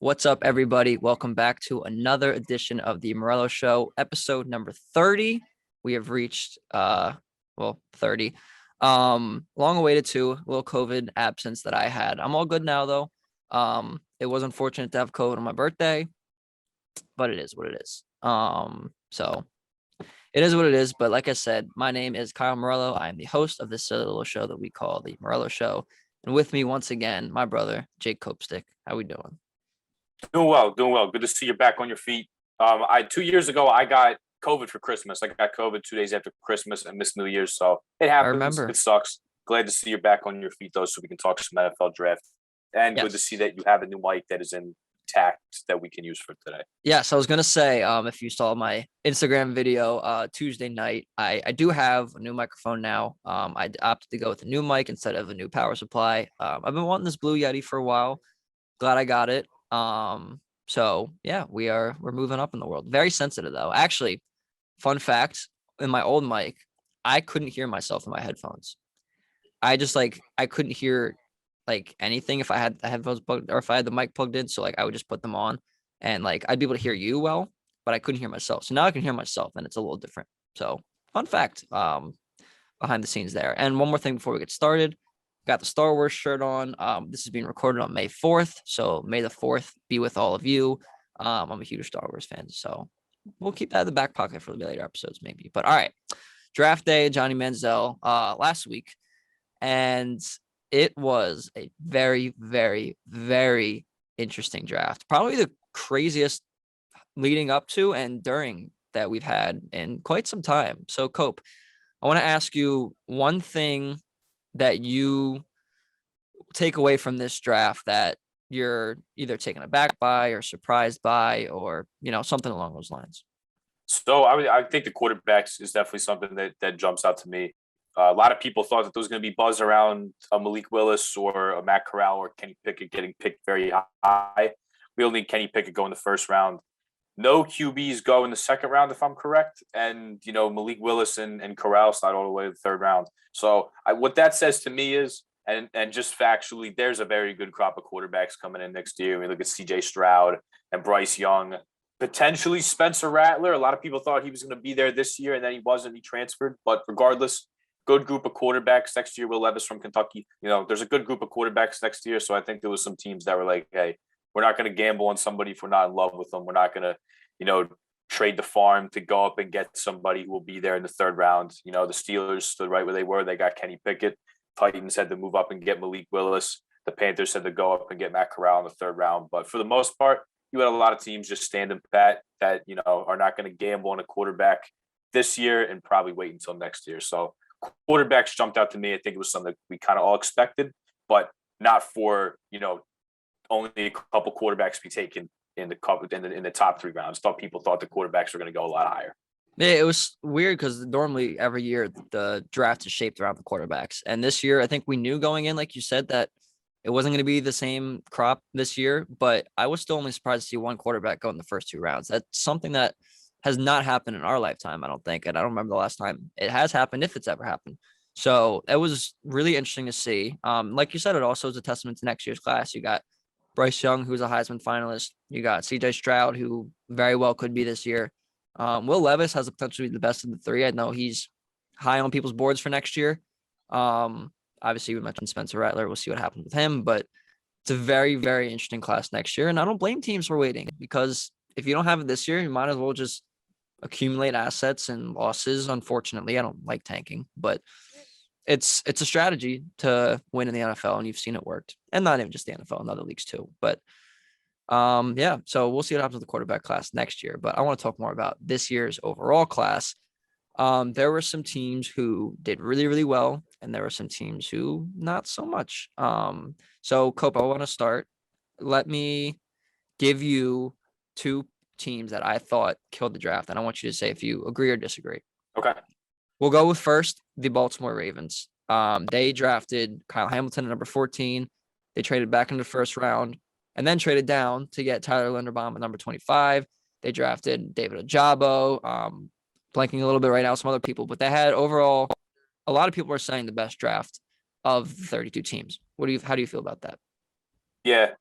What's up, everybody? Welcome back to another edition of the Morello Show, episode number 30. We have reached 30. Long awaited too, a little COVID absence that I had. I'm all good now though. It was unfortunate to have COVID on my birthday, but it is what it is. So it is what it is. But like I said, my name is Kyle Morello. I am the host of this little show that we call the Morello Show. And with me once again, my brother, Jake Copestick. How we doing? Doing well, doing well. Good to see you back on your feet. 2 years ago I got COVID for Christmas. I got COVID 2 days after Christmas and missed New Year's, so it I happens. remember. It sucks. Glad to see you back on your feet though, so we can talk some NFL draft. And good to Yes. see that you have a new mic that is intact that we can use for today. Yes, I was gonna say, if you saw my Instagram video Tuesday night, I do have a new microphone now. I opted to go with a new mic instead of a new power supply. I've been wanting this Blue Yeti for a while. Glad I got it. So yeah, we're moving up in the world. Very sensitive though. Actually, fun fact, in my old mic, I couldn't hear myself in my headphones. I couldn't hear like anything if I had the headphones plugged or if I had the mic plugged in. So like I would just put them on and like I'd be able to hear you well, but I couldn't hear myself. So now I can hear myself and it's a little different. So fun fact, behind the scenes there. And one more thing before we get started. Got the Star Wars shirt on. This is being recorded on May 4th. So May the 4th be with all of you. I'm a huge Star Wars fan. So we'll keep that in the back pocket for the later episodes, maybe. But all right. Draft day, Johnny Manziel, last week. And it was a very, very, very interesting draft. Probably the craziest leading up to and during that we've had in quite some time. So, Cope, I want to ask you one thing that you take away from this draft that you're either taken aback by or surprised by or, something along those lines. So I think the quarterbacks is definitely something that jumps out to me. A lot of people thought that there was going to be buzz around a Malik Willis or a Matt Corral or Kenny Pickett getting picked very high. We only need Kenny Pickett go in the first round. No QBs go in the second round, if I'm correct. And, Malik Willis and Corral slide all the way to the third round. So what that says to me is, and just factually, there's a very good crop of quarterbacks coming in next year. We look at C.J. Stroud and Bryce Young, potentially Spencer Rattler. A lot of people thought he was going to be there this year, and then he wasn't. He transferred. But regardless, good group of quarterbacks next year. Will Levis from Kentucky. There's a good group of quarterbacks next year. So I think there was some teams that were like, hey, we're not going to gamble on somebody if we're not in love with them. We're not going to, trade the farm to go up and get somebody who will be there in the third round. The Steelers stood right where they were. They got Kenny Pickett. Titans had to move up and get Malik Willis. The Panthers had to go up and get Matt Corral in the third round. But for the most part, you had a lot of teams just standing pat that, are not going to gamble on a quarterback this year and probably wait until next year. So quarterbacks jumped out to me. I think it was something we kind of all expected, but not for, only a couple quarterbacks be taken in the top three rounds. People thought the quarterbacks were going to go a lot higher. Yeah, it was weird because normally every year the draft is shaped around the quarterbacks. And this year, I think we knew going in, like you said, that it wasn't going to be the same crop this year. But I was still only surprised to see one quarterback go in the first two rounds. That's something that has not happened in our lifetime, I don't think. And I don't remember the last time it has happened, if it's ever happened. So it was really interesting to see. Like you said, it also is a testament to next year's class. You got Bryce Young, who's a Heisman finalist. You got C.J. Stroud, who very well could be this year. Will Levis has the potential to be the best of the three. I know he's high on people's boards for next year. Obviously, we mentioned Spencer Rattler. We'll see what happens with him, but it's a very, very interesting class next year. And I don't blame teams for waiting because if you don't have it this year, you might as well just accumulate assets and losses. Unfortunately, I don't like tanking, but it's a strategy to win in the NFL, and you've seen it worked. And not even just the NFL, in other leagues too. But yeah, so we'll see what happens with the quarterback class next year. But I want to talk more about this year's overall class. There were some teams who did really, really well, and there were some teams who not so much. So Cope, I want to start. Let me give you two teams that I thought killed the draft, and I want you to say if you agree or disagree. Okay. We'll go with first the Baltimore Ravens. They drafted Kyle Hamilton at number 14. They traded back in the first round and then traded down to get Tyler Linderbaum at number 25. They drafted David Ojabo, blanking a little bit right now, some other people, but they had overall, a lot of people are saying the best draft of 32 teams. How do you feel about that? Yeah,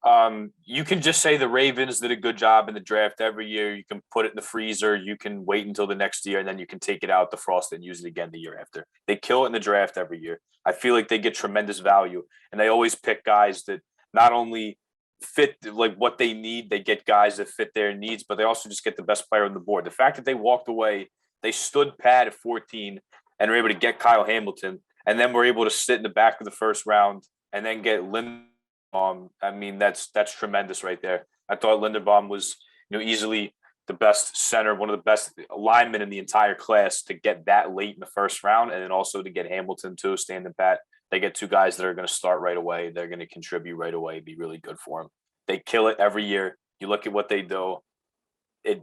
you can just say the Ravens did a good job in the draft every year. You can put it in the freezer. You can wait until the next year, and then you can take it out, defrost it, and use it again the year after. They kill it in the draft every year. I feel like they get tremendous value, and they always pick guys that not only fit like what they need, they get guys that fit their needs, but they also just get the best player on the board. The fact that they walked away, they stood pat at 14 and were able to get Kyle Hamilton, and then were able to sit in the back of the first round and then get Linderbaum. I mean, that's tremendous right there. I thought Linderbaum was, easily the best center, one of the best linemen in the entire class to get that late in the first round, and then also to get Hamilton too, standing pat. They get two guys that are going to start right away. They're going to contribute right away, be really good for them. They kill it every year. You look at what they do.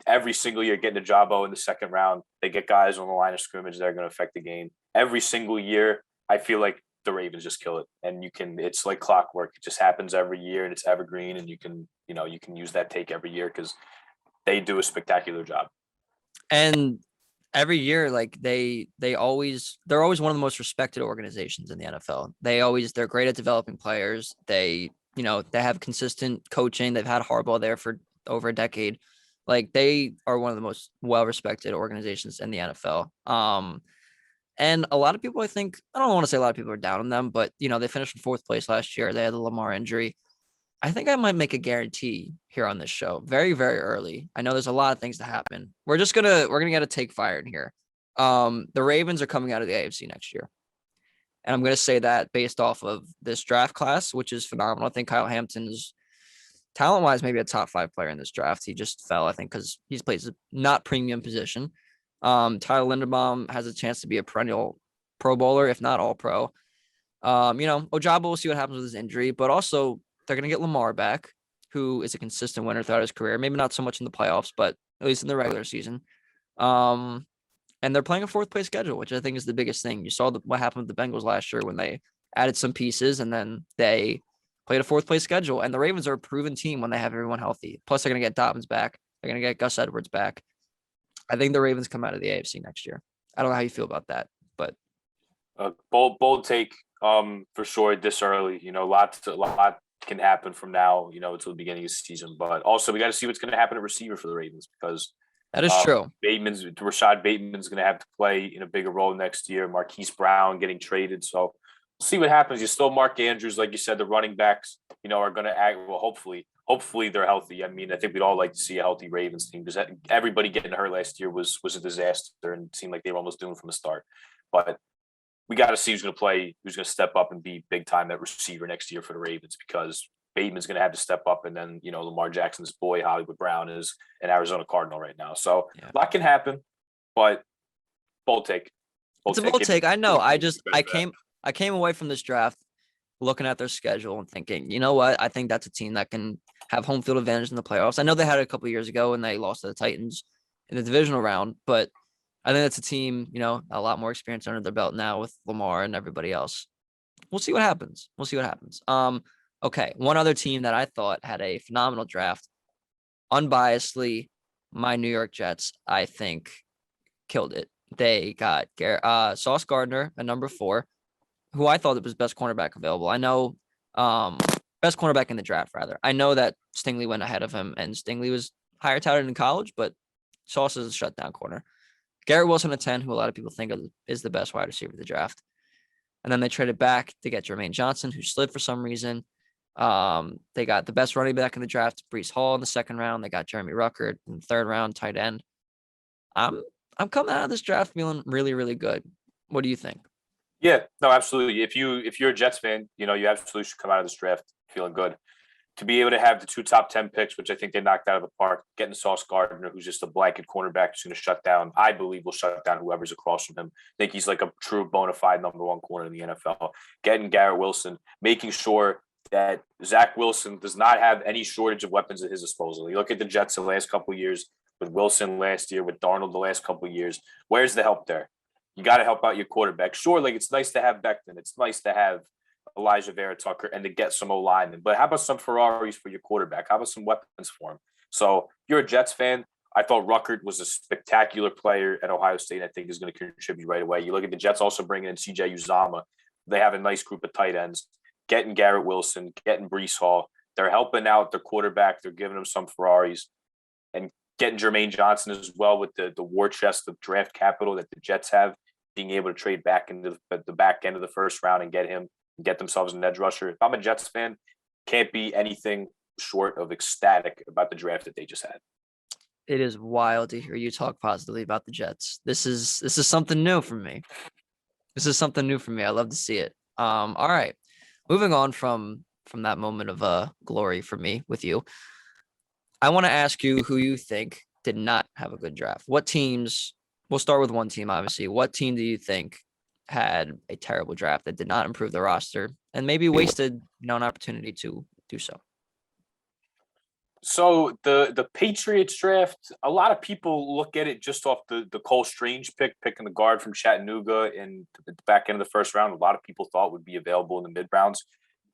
Every single year, getting a Jabo in the second round, they get guys on the line of scrimmage that are going to affect the game. Every single year, I feel like the Ravens just kill it, and it's like clockwork. It just happens every year, and it's evergreen, and you can use that take every year because they do a spectacular job. And every year, like they're always one of the most respected organizations in the NFL. They're great at developing players. They have consistent coaching. They've had Harbaugh there for over a decade. Like they are one of the most well-respected organizations in the NFL. And a lot of people, I don't want to say a lot of people are down on them, but they finished in fourth place last year. They had the Lamar injury. I think I might make a guarantee here on this show very, very early. I know there's a lot of things to happen. We're gonna get a take fired here. The Ravens are coming out of the AFC next year. And I'm gonna say that based off of this draft class, which is phenomenal. I think Kyle Hampton is talent-wise maybe a top 5 player in this draft. He just fell, I think, because he plays a not premium position. Tyler Linderbaum has a chance to be a perennial Pro Bowler, if not all pro. Ojabo, will see what happens with his injury, but also they're going to get Lamar back, who is a consistent winner throughout his career. Maybe not so much in the playoffs, but at least in the regular season. And they're playing a fourth place schedule, which I think is the biggest thing. You saw what happened with the Bengals last year when they added some pieces and then they played a fourth place schedule. And the Ravens are a proven team when they have everyone healthy. Plus, they're going to get Dobbins back. They're going to get Gus Edwards back. I think the Ravens come out of the AFC next year. I don't know how you feel about that, but bold take for sure this early. A lot can happen from now, until the beginning of the season. But also we got to see what's going to happen at receiver for the Ravens because that is true. Rashad Bateman's going to have to play in a bigger role next year. Marquise Brown getting traded, so we'll see what happens. You still Mark Andrews, like you said, the running backs, are going to act well. Hopefully they're healthy. I mean, I think we'd all like to see a healthy Ravens team because everybody getting hurt last year was a disaster and it seemed like they were almost doomed from the start. But we got to see who's going to play, who's going to step up and be big time at receiver next year for the Ravens because Bateman's going to have to step up. And then, Lamar Jackson's boy, Hollywood Brown, is an Arizona Cardinal right now. So a lot can happen, but bold take. It's a bold take. I know. I came away from this draft looking at their schedule and thinking, you know what? I think that's a team that can have home field advantage in the playoffs. I know they had it a couple of years ago and they lost to the Titans in the divisional round, but I think it's a team, a lot more experience under their belt now with Lamar and everybody else. We'll see what happens. Okay. One other team that I thought had a phenomenal draft, unbiasedly, my New York Jets, I think, killed it. They got Sauce Gardner at number 4, who I thought was best cornerback available. I know, best cornerback in the draft, rather. I know that Stingley went ahead of him, and Stingley was higher touted in college, but Sauce is a shutdown corner. Garrett Wilson at 10, who a lot of people think is the best wide receiver of the draft. And then they traded back to get Jermaine Johnson, who slid for some reason. They got the best running back in the draft, Breece Hall, in the second round. They got Jeremy Ruckert in the third round, tight end. I'm coming out of this draft feeling really, really good. What do you think? Yeah, no, absolutely. If you're a Jets fan, you absolutely should come out of this draft feeling good. To be able to have the 2 top 10 picks, which I think they knocked out of the park, getting Sauce Gardner, who's just a blanket cornerback who's going to shut down, I believe will shut down whoever's across from him. I think he's like a true bona fide number 1 corner in the NFL. Getting Garrett Wilson, making sure that Zach Wilson does not have any shortage of weapons at his disposal. You look at the Jets the last couple of years, with Wilson last year, with Darnold the last couple of years. Where's the help there? You got to help out your quarterback. Sure, like it's nice to have Becton. It's nice to have Elijah Vera Tucker and to get some O-linemen. But how about some Ferraris for your quarterback? How about some weapons for him? So if you're a Jets fan, I thought Ruckert was a spectacular player at Ohio State. I think is going to contribute right away. You look at the Jets also bringing in CJ Uzama. They have a nice group of tight ends. Getting Garrett Wilson, getting Breece Hall. They're helping out their quarterback. They're giving him some Ferraris and getting Jermaine Johnson as well with the war chest of draft capital that the Jets have, being able to trade back into the back end of the first round and get him and get themselves an edge rusher. If I'm a Jets fan, can't be anything short of ecstatic about the draft that they just had. It is wild to hear you talk positively about the Jets. This is something new for me. This is something new for me. I love to see it. All right. Moving on from that moment of glory for me with you. I want to ask you who you think did not have a good draft. What teams, we'll start with one team, obviously. What team do you think had a terrible draft that did not improve the roster and maybe wasted, an opportunity to do so? So the Patriots draft, a lot of people look at it just off the Cole Strange picking the guard from Chattanooga in the back end of the first round. A lot of people thought would be available in the mid rounds,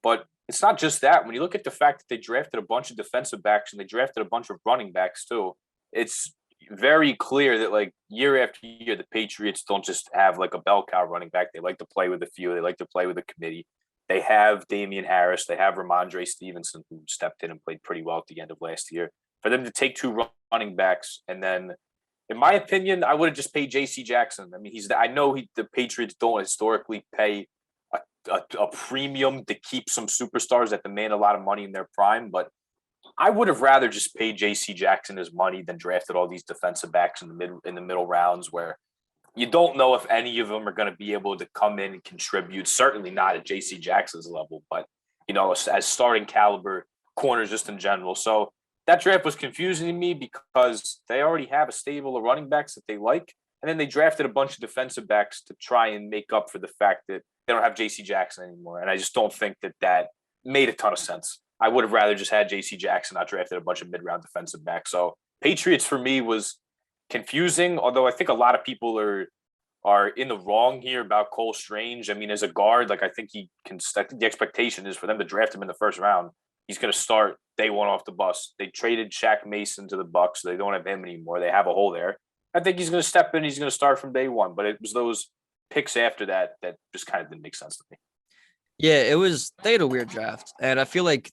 but it's not just that. When you look at the fact that they drafted a bunch of defensive backs and they drafted a bunch of running backs too, it's very clear that like year after year, the Patriots don't just have like a bell cow running back. They like to play with a few. They like to play with a committee. They have Damian Harris. They have Ramondre Stevenson, who stepped in and played pretty well at the end of last year. For them to take two running backs, and then, in my opinion, I would have just paid J.C. Jackson. I mean, the Patriots don't historically pay a premium to keep some superstars that demand a lot of money in their prime, but I would have rather just paid J.C. Jackson his money than drafted all these defensive backs in the middle rounds where you don't know if any of them are going to be able to come in and contribute. Certainly not at J.C. Jackson's level, but as starting caliber corners just in general. So that draft was confusing to me because they already have a stable of running backs that they like, and then they drafted a bunch of defensive backs to try and make up for the fact that they don't have J.C. Jackson anymore. And I just don't think that made a ton of sense. I would have rather just had J.C. Jackson, not drafted a bunch of mid-round defensive backs. So Patriots for me was confusing, although I think a lot of people are in the wrong here about Cole Strange. I mean, as a guard, like I think he can. I think the expectation is for them to draft him in the first round. He's going to start day one off the bus. They traded Shaq Mason to the Bucks, so they don't have him anymore. They have a hole there. I think he's going to step in. He's going to start from day one. But it was those picks after that just kind of didn't make sense to me. Yeah, they had a weird draft, and I feel like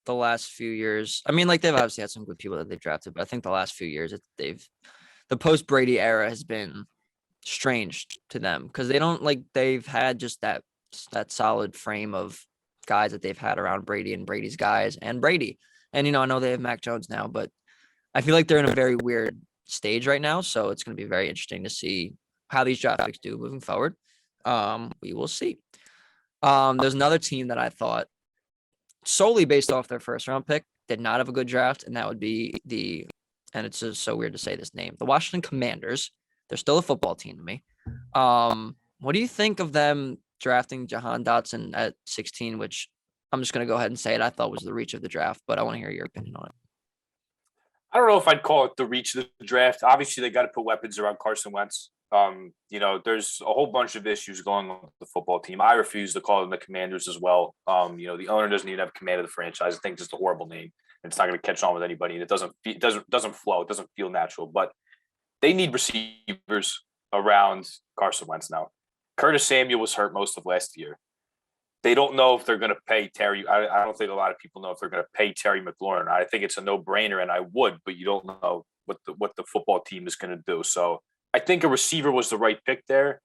the last few years, I mean, like they've obviously had some good people that they've drafted, but I think the last few years the post Brady era has been strange to them because they've had just that solid frame of guys that they've had around Brady and Brady's guys and Brady. And I know they have Mac Jones now, but I feel like they're in a very weird stage right now. So it's going to be very interesting to see how these draft picks do moving forward. We will see. There's another team that I thought solely based off their first round pick did not have a good draft, and that would be and it's just so weird to say this name, the Washington Commanders. They're still a football team to me. What do you think of them drafting Jahan Dotson at 16, which I'm just going to go ahead and say it. I thought was the reach of the draft, but I want to hear your opinion on it. I don't know if I'd call it the reach of the draft. Obviously, they got to put weapons around Carson Wentz. There's a whole bunch of issues going on with the football team. I refuse to call them the Commanders as well. The owner doesn't even have command of the franchise. I think it's just a horrible name. It's not going to catch on with anybody. It doesn't flow. It doesn't feel natural. But they need receivers around Carson Wentz now. Curtis Samuel was hurt most of last year. They don't know if they're going to pay Terry. I don't think a lot of people know if they're going to pay Terry McLaurin. I think it's a no-brainer, and I would, but you don't know what the football team is going to do. So I think a receiver was the right pick there.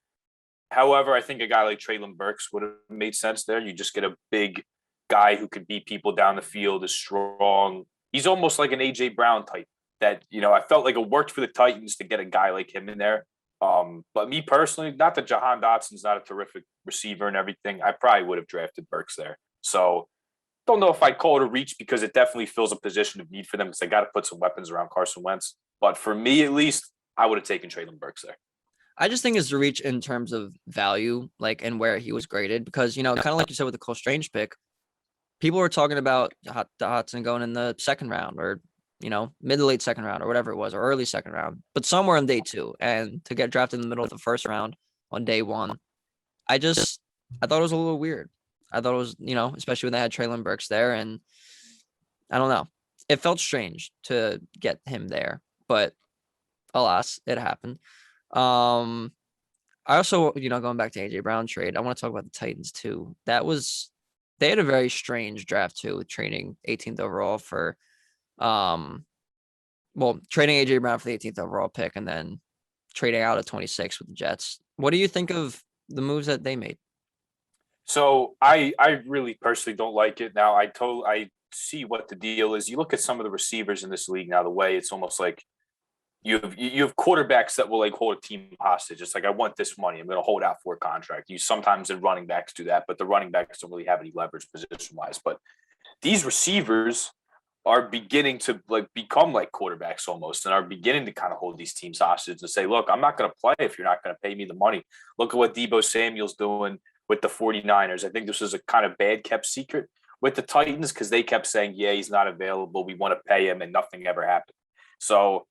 However, I think a guy like Treylon Burks would have made sense there. You just get a big guy who could beat people down the field, is strong. He's almost like an A.J. Brown type that, I felt like it worked for the Titans to get a guy like him in there. But me personally, not that Jahan Dotson's not a terrific receiver and everything, I probably would have drafted Burks there. So don't know if I'd call it a reach because it definitely fills a position of need for them because they got to put some weapons around Carson Wentz. But for me, at least, I would have taken Treylon Burks there. I just think it's a reach in terms of value, and where he was graded because, kind of like you said with the Cole Strange pick, people were talking about Dotson going in the second round or, mid to late second round or whatever it was, or early second round, but somewhere on day 2. And to get drafted in the middle of the first round on day 1, I thought it was a little weird. I thought it was, especially when they had Treylon Burks there. And I don't know. It felt strange to get him there, but alas, it happened. I also, going back to AJ Brown trade, I want to talk about the Titans too. They they had a very strange draft too, with trading 18th overall for um trading AJ Brown for the 18th overall pick and then trading out at 26 with the Jets. What do you think of the moves that they made? So I really personally don't like it. Now I see what the deal is. You look at some of the receivers in this league now. The way it's almost like you have quarterbacks that will like hold a team hostage. It's like I want this money. I'm going to hold out for a contract. You sometimes in running backs do that, but the running backs don't really have any leverage position wise. But these receivers are beginning to like become like quarterbacks almost and are beginning to kind of hold these teams hostage and say, look, I'm not going to play if you're not going to pay me the money. Look at what Debo Samuel's doing with the 49ers. I think this was a kind of bad kept secret with the Titans because they kept saying, yeah, he's not available. We want to pay him and nothing ever happened. So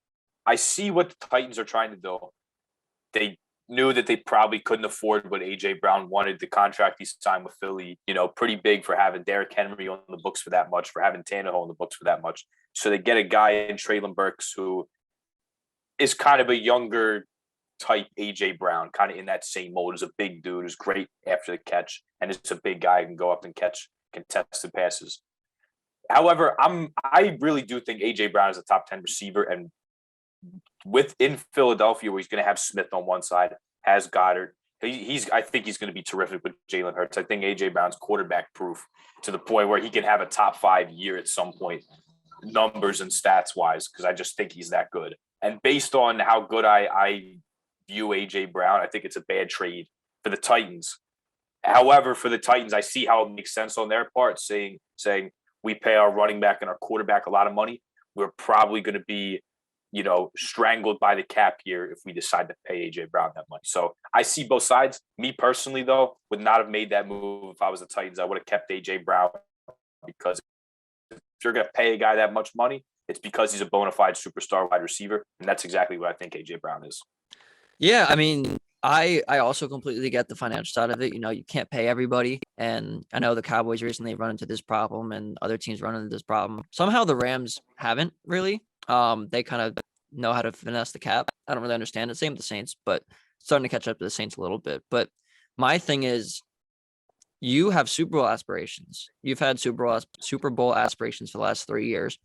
I see what the Titans are trying to do. They knew that they probably couldn't afford what AJ Brown wanted. The contract he signed with Philly, pretty big for having Derrick Henry on the books for that much, for having Tannehill on the books for that much. So they get a guy in Traylon Burks who is kind of a younger type AJ Brown, kind of in that same mold. Is a big dude, who's great after the catch, and is a big guy who can go up and catch contested passes. However, I really do think AJ Brown is a top 10 receiver, and within Philadelphia, where he's going to have Smith on one side, has Goddard. I think he's going to be terrific with Jalen Hurts. I think AJ Brown's quarterback proof to the point where he can have a top 5 year at some point, numbers and stats wise, because I just think he's that good. And based on how good I view AJ Brown, I think it's a bad trade for the Titans. However, for the Titans, I see how it makes sense on their part, saying we pay our running back and our quarterback a lot of money. We're probably going to be strangled by the cap here if we decide to pay AJ Brown that money. So I see both sides. Me personally, though, would not have made that move if I was the Titans. I would have kept AJ Brown because if you're going to pay a guy that much money, it's because he's a bona fide superstar wide receiver. And that's exactly what I think AJ Brown is. Yeah, I mean, I also completely get the financial side of it. You can't pay everybody. And I know the Cowboys recently run into this problem and other teams run into this problem. Somehow the Rams haven't really. They kind of know how to finesse the cap. I don't really understand it. Same with the Saints, but starting to catch up to the Saints a little bit. But my thing is, you have Super Bowl aspirations. You've had Super Bowl aspirations for the last 3 years.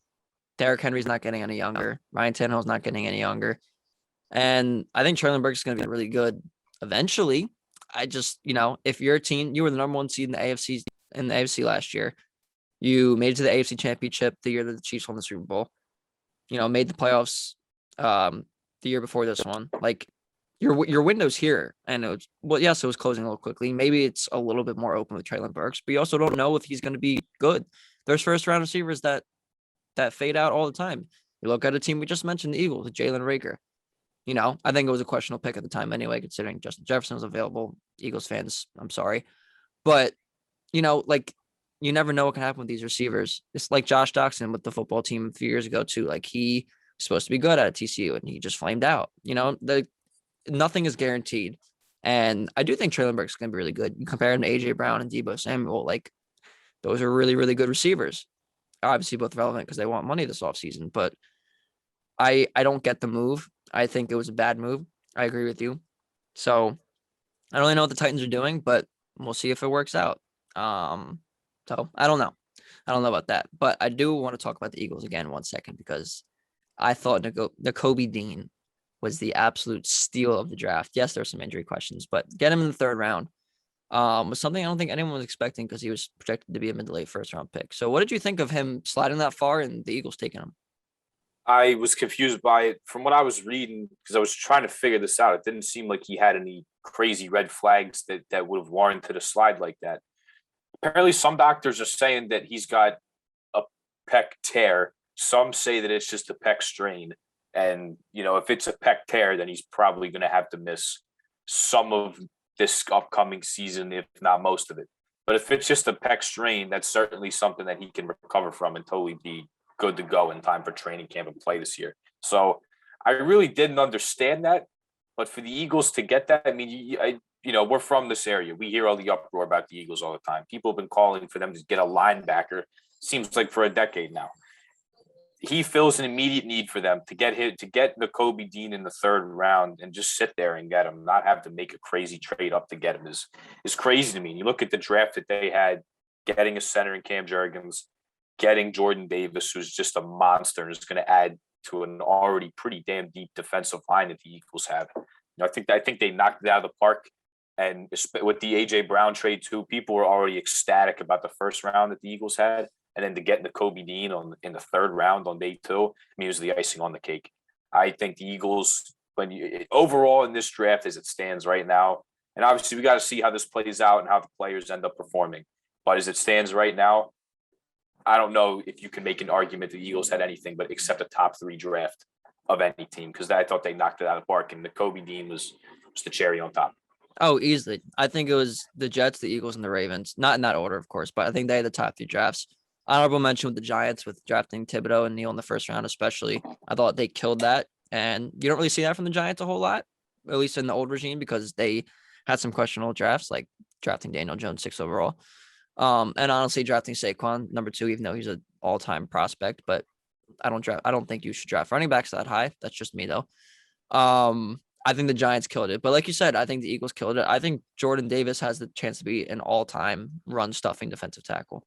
Derrick Henry's not getting any younger. Ryan Tannehill's not getting any younger. And I think Traylon Burks is going to be really good eventually. I just, if you're a team, you were the number 1 seed in the AFC last year. You made it to the AFC Championship the year that the Chiefs won the Super Bowl. Made the playoffs the year before this one. Like your window's here, and yes, it was closing a little quickly. Maybe it's a little bit more open with Traylon Burks, but you also don't know if he's going to be good. There's first round receivers that fade out all the time. You look at a team we just mentioned, the Eagles, with Jalen Reagor. I think it was a questionable pick at the time anyway, considering Justin Jefferson was available. Eagles fans, I'm sorry. But, like, you never know what can happen with these receivers. It's like Josh Doxson with the football team a few years ago, too. Like, he was supposed to be good at TCU, and he just flamed out. Nothing is guaranteed. And I do think Traylon Burks is going to be really good. You compare him to A.J. Brown and Debo Samuel, like, those are really, really good receivers. Obviously, both relevant because they want money this offseason. But I don't get the move. I think it was a bad move. I agree with you. So I don't really know what the Titans are doing, but we'll see if it works out. So I don't know. I don't know about that. But I do want to talk about the Eagles again 1 second because I thought Nakobe Dean was the absolute steal of the draft. Yes, there's some injury questions, but get him in the 3rd round was something I don't think anyone was expecting because he was projected to be a mid to late 1st round pick. So what did you think of him sliding that far and the Eagles taking him? I was confused by it from what I was reading because I was trying to figure this out. It didn't seem like he had any crazy red flags that would have warranted a slide like that. Apparently, some doctors are saying that he's got a pec tear. Some say that it's just a pec strain. And, if it's a pec tear, then he's probably going to have to miss some of this upcoming season, if not most of it. But if it's just a pec strain, that's certainly something that he can recover from and totally be good to go in time for training camp and play this year. So I really didn't understand that. But for the Eagles to get that, I mean, we're from this area. We hear all the uproar about the Eagles all the time. People have been calling for them to get a linebacker. Seems like for a decade now. He fills an immediate need for them to get Nakobe Dean in the 3rd round and just sit there and get him, not have to make a crazy trade up to get him is crazy to me. You look at the draft that they had getting a center in Cam Jurgens, getting Jordan Davis, who's just a monster and is going to add to an already pretty damn deep defensive line that the Eagles have. I think they knocked it out of the park. And with the AJ Brown trade too, people were already ecstatic about the first round that the Eagles had, and then to get the Kobe Dean in the third round on day two, I mean, it was the icing on the cake. I think the Eagles, overall in this draft as it stands right now, and obviously we got to see how this plays out and how the players end up performing. But as it stands right now, I don't know if you can make an argument the Eagles had anything but except a top three draft of any team, because I thought they knocked it out of the park, and the Kobe Dean was the cherry on top. Oh, easily. I think it was the Jets, the Eagles, and the Ravens. Not in that order, of course, but I think they had the top three drafts. Honorable mention with the Giants with drafting Thibodeau and Neal in the first round, especially. I thought they killed that. And you don't really see that from the Giants a whole lot, at least in the old regime, because they had some questionable drafts, like drafting Daniel Jones 6th overall. And honestly, drafting Saquon number 2, even though he's an all-time prospect, but I don't think you should draft running backs that high. That's just me though. I think the Giants killed it. But like you said, I think the Eagles killed it. I think Jordan Davis has the chance to be an all-time run-stuffing defensive tackle.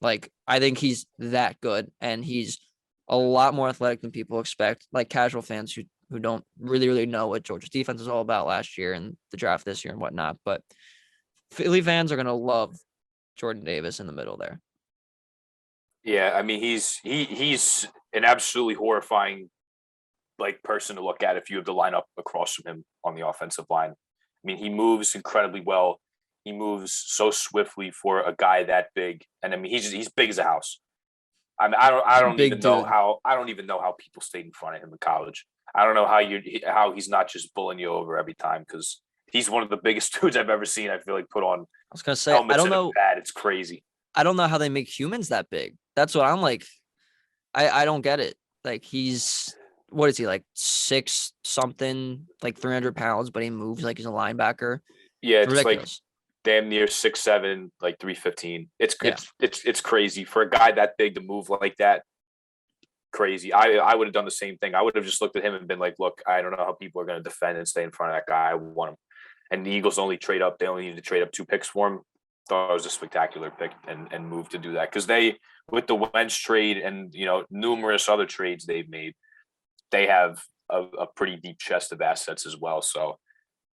Like, I think he's that good, and he's a lot more athletic than people expect. Like, casual fans who don't really know what Georgia's defense is all about last year and the draft this year and whatnot. But Philly fans are going to love Jordan Davis in the middle there. Yeah, I mean, he's an absolutely horrifying person to look at if you have the lineup across from him on the offensive line. I mean, he moves incredibly well. He moves so swiftly for a guy that big, and I mean, he's big as a house. I mean, I don't Big even know dude. how people stayed in front of him in college. I don't know how he's not just bullying you over every time, because he's one of the biggest dudes I've ever seen. I feel like put on I was going to say, helmets and a pad. It's crazy. I don't know how they make humans that big. That's what I'm like. I don't get it. Like, what is he, like 6 something, like 300 pounds, but he moves like he's a linebacker. Yeah, It's it's like ridiculous. damn near 6'7", like 315. It's Yeah. it's crazy for a guy that big to move like that. Crazy. I would have done the same thing. I would have just looked at him and been like, look, I don't know how people are going to defend and stay in front of that guy. I want him. And the Eagles only trade up. They only need to trade up 2 picks for him. Thought it was a spectacular pick and move to do that, because they, with the Wentz trade and numerous other trades they've made, they have a pretty deep chest of assets as well. So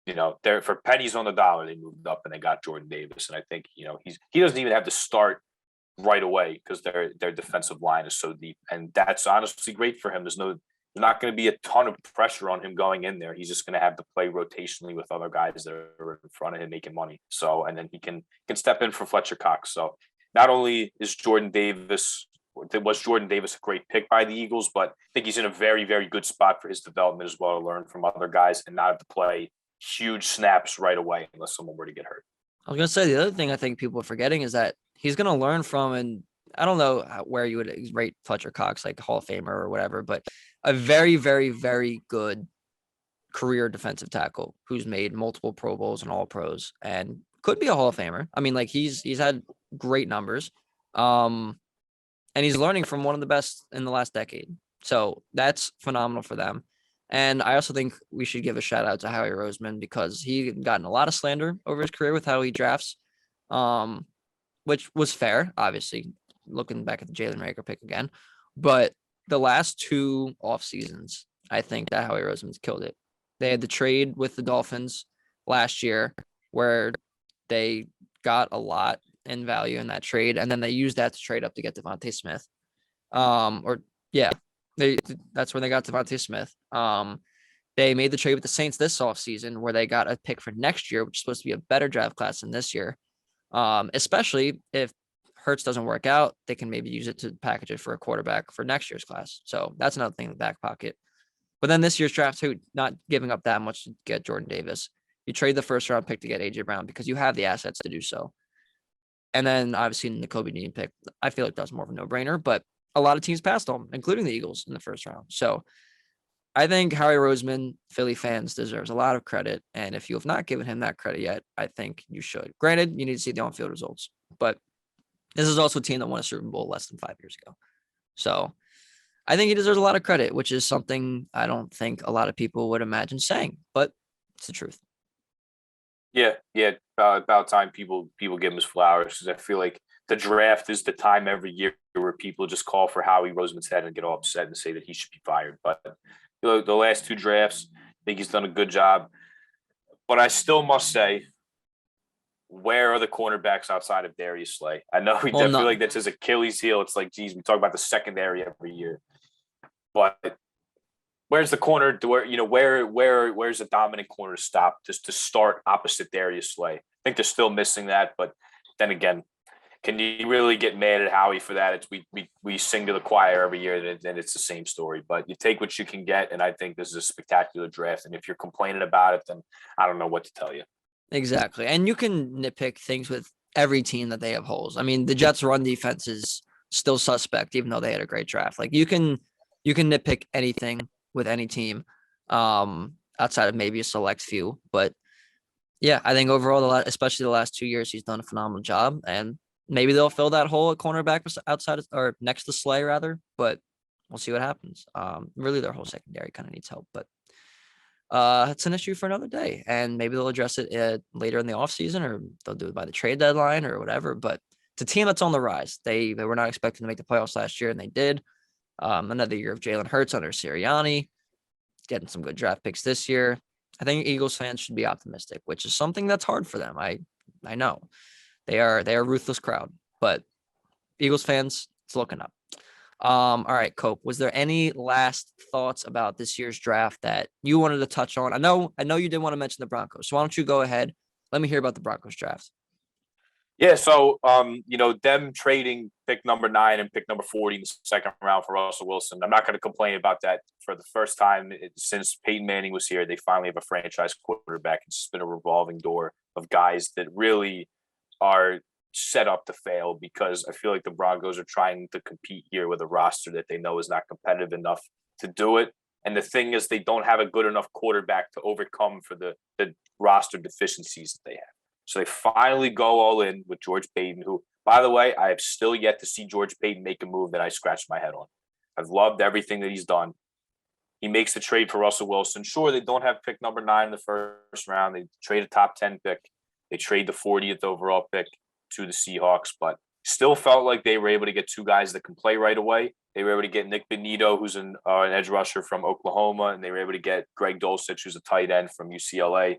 they're, for pennies on the dollar, they moved up and they got Jordan Davis, and I think he doesn't even have to start right away because their defensive line is so deep, and that's honestly great for him. There's not going to be a ton of pressure on him going in there. He's just going to have to play rotationally with other guys that are in front of him making money. So, and then he can step in for Fletcher Cox. So, not only was Jordan Davis a great pick by the Eagles, but I think he's in a very, very good spot for his development as well, to learn from other guys and not have to play huge snaps right away unless someone were to get hurt. I was going to say, the other thing I think people are forgetting is that he's going to learn from, and I don't know where you would rate Fletcher Cox, like Hall of Famer or whatever, but a very, very, very good career defensive tackle who's made multiple Pro Bowls and All Pros and could be a Hall of Famer. I mean, like, he's had great numbers. And he's learning from one of the best in the last decade. So that's phenomenal for them. And I also think we should give a shout out to Howie Roseman, because he gotten a lot of slander over his career with how he drafts, which was fair, obviously, looking back at the Jalen Reagor pick again. But the last 2 off seasons, I think that Howie Roseman's killed it. They had the trade with the Dolphins last year where they got a lot in value in that trade, and then they used that to trade up to get Devontae Smith. That's when they got Devontae Smith. They made the trade with the Saints this offseason where they got a pick for next year, which is supposed to be a better draft class than this year. Especially if Hurts doesn't work out, they can maybe use it to package it for a quarterback for next year's class. So that's another thing in the back pocket. But then this year's draft too, not giving up that much to get Jordan Davis. You trade the first round pick to get AJ Brown because you have the assets to do so. And then obviously in the Kobe Dean pick, I feel like that's more of a no-brainer, but a lot of teams passed on, including the Eagles in the first round. So I think Howie Roseman, Philly fans, deserves a lot of credit. And if you have not given him that credit yet, I think you should. Granted, you need to see the on-field results, but this is also a team that won a Super Bowl less than 5 years ago. So I think he deserves a lot of credit, which is something I don't think a lot of people would imagine saying, but it's the truth. Yeah. About time people give him his flowers, because I feel like the draft is the time every year where people just call for Howie Roseman's head and get all upset and say that he should be fired. But the last two drafts, I think he's done a good job. But I still must say, where are the cornerbacks outside of Darius Slay? I know we Well, feel like none. that's his Achilles heel. It's like, geez, we talk about the secondary every year. But where's the corner? Where's a dominant corner to stop just to start opposite Darius Slay? I think they're still missing that. But then again, can you really get mad at Howie for that? It's we sing to the choir every year, and it's the same story. But you take what you can get, and I think this is a spectacular draft. And if you're complaining about it, then I don't know what to tell you. Exactly. And you can nitpick things with every team that they have holes. I mean, the Jets' run defense is still suspect, even though they had a great draft. Like you can nitpick anything with any team, outside of maybe a select few. But yeah, I think overall, especially the last 2 years, he's done a phenomenal job. And maybe they'll fill that hole at cornerback outside of, or next to Slay rather. But we'll see what happens. Really, their whole secondary kind of needs help, but it's an issue for another day, and maybe they'll address it later in the offseason, or they'll do it by the trade deadline or whatever. But it's a team that's on the rise. They were not expecting to make the playoffs last year, and they did. Another year of Jalen Hurts under Sirianni, getting some good draft picks this year. I think Eagles fans should be optimistic, which is something that's hard for them. I know they are a ruthless crowd, but Eagles fans, it's looking up. All right, Cope. Was there any last thoughts about this year's draft that you wanted to touch on? I know you didn't want to mention the Broncos, so why don't you go ahead? Let me hear about the Broncos draft. Yeah, so them trading pick number 9 and pick number 40 in the second round for Russell Wilson. I'm not going to complain about that. For the first time since Peyton Manning was here, they finally have a franchise quarterback. It's been a revolving door of guys that really are set up to fail, because I feel like the Broncos are trying to compete here with a roster that they know is not competitive enough to do it. And the thing is, they don't have a good enough quarterback to overcome for the roster deficiencies that they have. So they finally go all in with George Payton, who, by the way, I have still yet to see George Payton make a move that I scratched my head on. I've loved everything that he's done. He makes the trade for Russell Wilson. Sure, they don't have pick number 9 in the first round. They trade a top 10 pick. They trade the 40th overall pick to the Seahawks, but still felt like they were able to get two guys that can play right away. They were able to get Nick Benito, who's an edge rusher from Oklahoma, and they were able to get Greg Dulcich, who's a tight end from UCLA.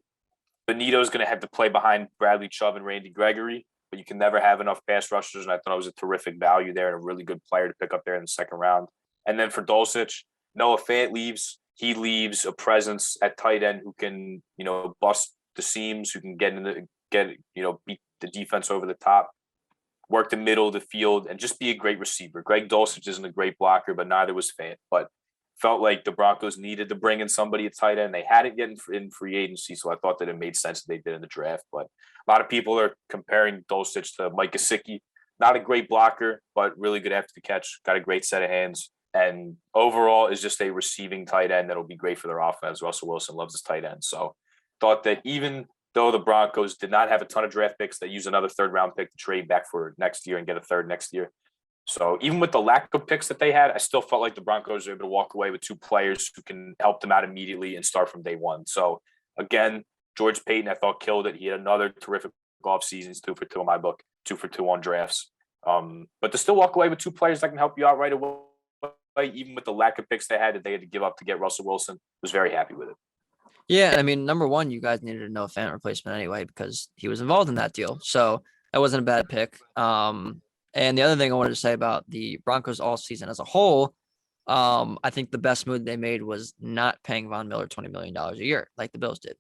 Benito's going to have to play behind Bradley Chubb and Randy Gregory, but you can never have enough pass rushers, and I thought it was a terrific value there and a really good player to pick up there in the second round. And then for Dulcich, Noah Fant leaves. He leaves a presence at tight end who can, bust the seams, who can beat the defense over the top, work the middle of the field, and just be a great receiver. Greg Dulcich isn't a great blocker, but neither was Fant. But felt like the Broncos needed to bring in somebody at tight end. They had it yet in free agency, so I thought that it made sense that they did in the draft. But a lot of people are comparing Dulcich to Mike Gesicki. Not a great blocker, but really good after the catch. Got a great set of hands. And overall is just a receiving tight end that'll be great for their offense. Russell Wilson loves his tight end. So thought that even though the Broncos did not have a ton of draft picks, they used another third-round pick to trade back for next year and get a third next year. So even with the lack of picks that they had, I still felt like the Broncos were able to walk away with two players who can help them out immediately and start from day one. So again, George Payton, I thought, killed it. He had another terrific offseason. He's 2 for 2 in my book, 2 for 2 on drafts. But to still walk away with two players that can help you out right away, even with the lack of picks they had to give up to get Russell Wilson, was very happy with it. Yeah, I mean, number one, you guys needed a Noah Fant replacement anyway because he was involved in that deal, so that wasn't a bad pick. And the other thing I wanted to say about the Broncos all season as a whole, I think the best move they made was not paying Von Miller $20 million a year like the Bills did.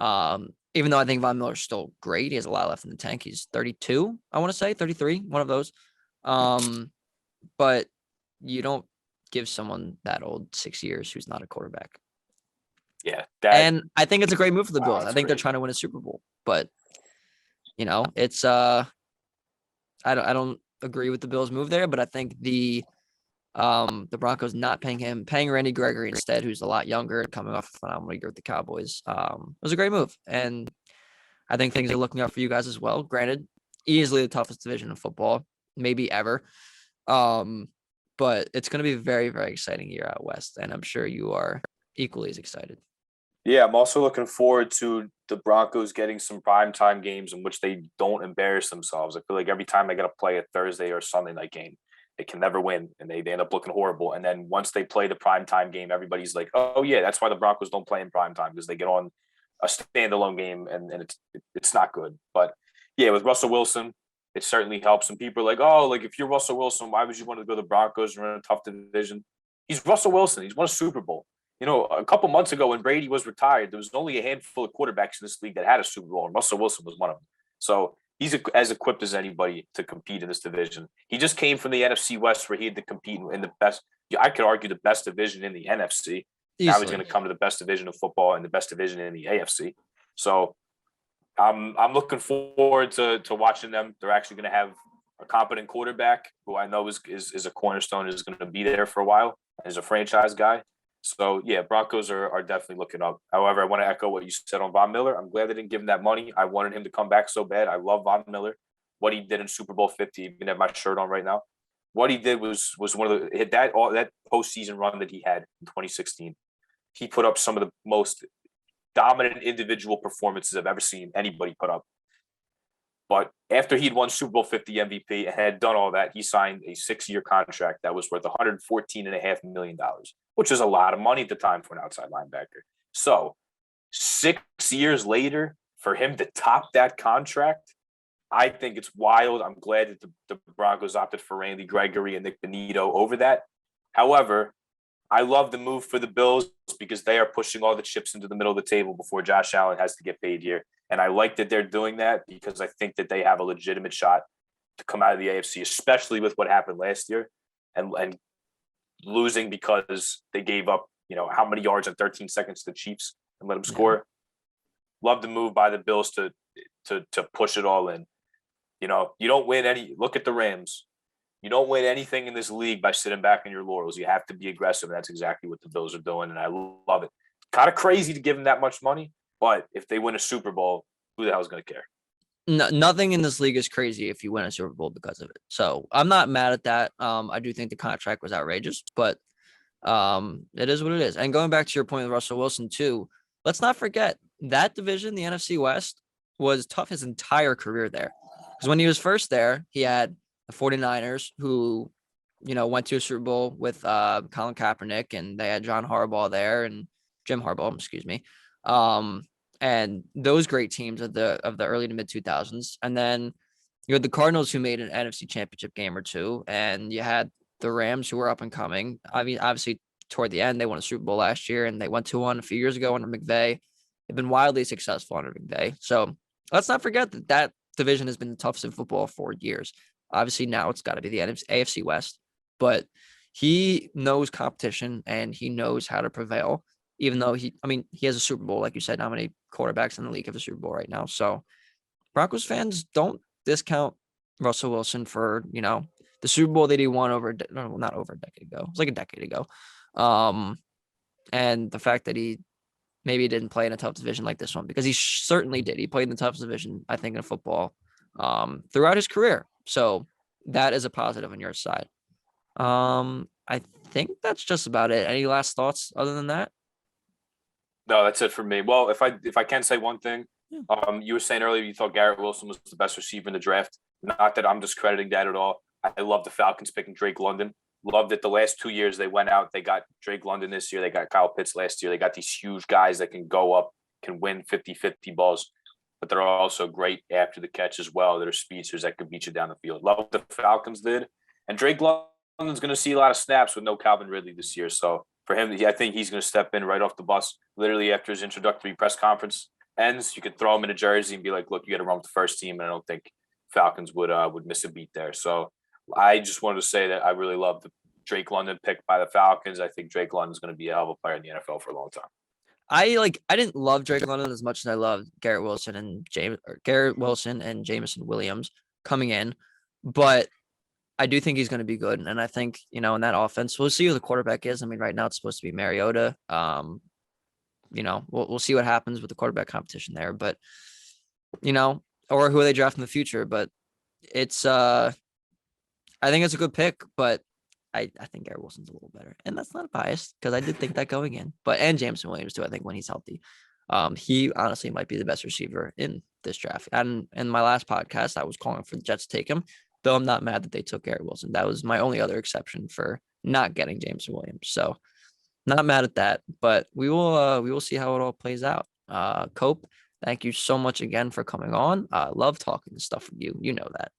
Even though I think Von Miller's still great, he has a lot left in the tank. He's 32, I want to say 33, one of those. But you don't give someone that old 6 years who's not a quarterback. Yeah, and I think it's a great move for the Bills. I think great. they're trying to win a Super Bowl, but it's I don't agree with the Bills' move there, but I think the Broncos not paying him, paying Randy Gregory instead, who's a lot younger and coming off a phenomenal year with the Cowboys, was a great move. And I think things are looking up for you guys as well. Granted, easily the toughest division in football, maybe ever. But it's going to be a very, very exciting year out west, and I'm sure you are equally as excited. Yeah, I'm also looking forward to the Broncos getting some primetime games in which they don't embarrass themselves. I feel like every time they got to play a Thursday or Sunday night game, they can never win and they end up looking horrible. And then once they play the primetime game, everybody's like, oh, yeah, that's why the Broncos don't play in primetime because they get on a standalone game and it's not good. But yeah, with Russell Wilson, it certainly helps. And people are like, oh, like if you're Russell Wilson, why would you want to go to the Broncos? You're in a tough division. He's Russell Wilson. He's won a Super Bowl. You know, a couple months ago when Brady was retired, there was only a handful of quarterbacks in this league that had a Super Bowl, and Russell Wilson was one of them. So he's as equipped as anybody to compete in this division. He just came from the NFC West where he had to compete in the best, I could argue, the best division in the NFC. Now he's going Easily. to come to the best division of football and the best division in the AFC. So I'm looking forward to watching them. They're actually going to have a competent quarterback who I know is a cornerstone, is going to be there for a while, as a franchise guy. So yeah, Broncos are definitely looking up. However, I want to echo what you said on Von Miller. I'm glad they didn't give him that money. I wanted him to come back so bad. I love Von Miller. What he did in Super Bowl 50, even have my shirt on right now. What he did was one of the that postseason run that he had in 2016. He put up some of the most dominant individual performances I've ever seen anybody put up. But after he'd won Super Bowl 50 MVP and had done all that, he signed a 6-year contract that was worth $114.5 million, which is a lot of money at the time for an outside linebacker. So 6 years later, for him to top that contract, I think it's wild. I'm glad that the Broncos opted for Randy Gregory and Nick Benito over that. However, I love the move for the Bills because they are pushing all the chips into the middle of the table before Josh Allen has to get paid here. And I like that they're doing that because I think that they have a legitimate shot to come out of the AFC, especially with what happened last year and losing because they gave up, how many yards in 13 seconds to the Chiefs and let them score. Love the move by the Bills to push it all in. You don't win any. Look at the Rams. You don't win anything in this league by sitting back on your laurels. You have to be aggressive, and that's exactly what the Bills are doing, and I love it. Kind of crazy to give them that much money, but if they win a Super Bowl, who the hell is going to care? No, nothing in this league is crazy if you win a Super Bowl because of it. So I'm not mad at that. I do think the contract was outrageous, but it is what it is. And going back to your point with Russell Wilson too, let's not forget that division, the NFC West, was tough his entire career there. Because when he was first there, he had the 49ers who, went to a Super Bowl with Colin Kaepernick, and they had John Harbaugh there and Jim Harbaugh, excuse me. And those great teams of the early to mid 2000s. And then you had the Cardinals who made an NFC championship game or two, and you had the Rams who were up and coming. I mean, obviously toward the end, they won a Super Bowl last year, and they went to one a few years ago under McVay. They've been wildly successful under McVay. So let's not forget that division has been the toughest in football for years. Obviously now it's got to be the AFC West, but he knows competition and he knows how to prevail. Even though he has a Super Bowl, like you said, how many quarterbacks in the league have a Super Bowl right now? So Broncos fans, don't discount Russell Wilson for, the Super Bowl that he won not over a decade ago. It was like a decade ago. And the fact that he maybe didn't play in a tough division like this one, because he certainly did. He played in the toughest division, I think, in football throughout his career. So that is a positive on your side. I think that's just about it. Any last thoughts other than that? No, that's it for me. Well, if I can say one thing, Yeah. You were saying earlier you thought Garrett Wilson was the best receiver in the draft. Not that I'm discrediting that at all. I love the Falcons picking Drake London. Loved it the last 2 years they went out. They got Drake London this year. They got Kyle Pitts last year. They got these huge guys that can go up, can win 50-50 balls, but they're also great after the catch as well. They're speedsters that could beat you down the field. Love what the Falcons did. And Drake London's going to see a lot of snaps with no Calvin Ridley this year. So for him, I think he's going to step in right off the bus, literally after his introductory press conference ends. You could throw him in a jersey and be like, look, you got to run with the first team. And I don't think Falcons would miss a beat there. So I just wanted to say that I really love the Drake London pick by the Falcons. I think Drake London is going to be a hell of a player in the NFL for a long time. I didn't love Drake London as much as I loved Garrett Wilson and Jameson Williams coming in, but I do think he's going to be good. And I think, in that offense, we'll see who the quarterback is. I mean, right now it's supposed to be Mariota. We'll see what happens with the quarterback competition there, but, or who they draft in the future. But it's, I think it's a good pick, but I think Garrett Wilson's a little better, and that's not biased because I did think that going in. But and Jameson Williams too. I think when he's healthy, he honestly might be the best receiver in this draft. And in my last podcast, I was calling for the Jets to take him, though I'm not mad that they took Garrett Wilson. That was my only other exception for not getting Jameson Williams. So not mad at that, but we will see how it all plays out. Cope, thank you so much again for coming on. Love talking stuff with you. You know that.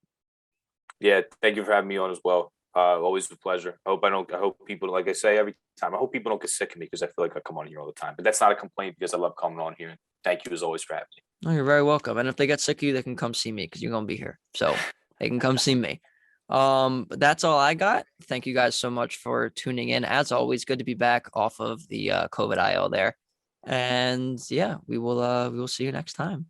Yeah, thank you for having me on as well. Always a pleasure. I hope people, like I say every time, I hope people don't get sick of me because I feel like I come on here all the time. But that's not a complaint because I love coming on here. Thank you as always for having me. No, you're very welcome. And if they get sick of you, they can come see me because you're gonna be here. So they can come see me. But that's all I got. Thank you guys so much for tuning in. As always, good to be back off of the COVID IL there. And yeah, we will see you next time.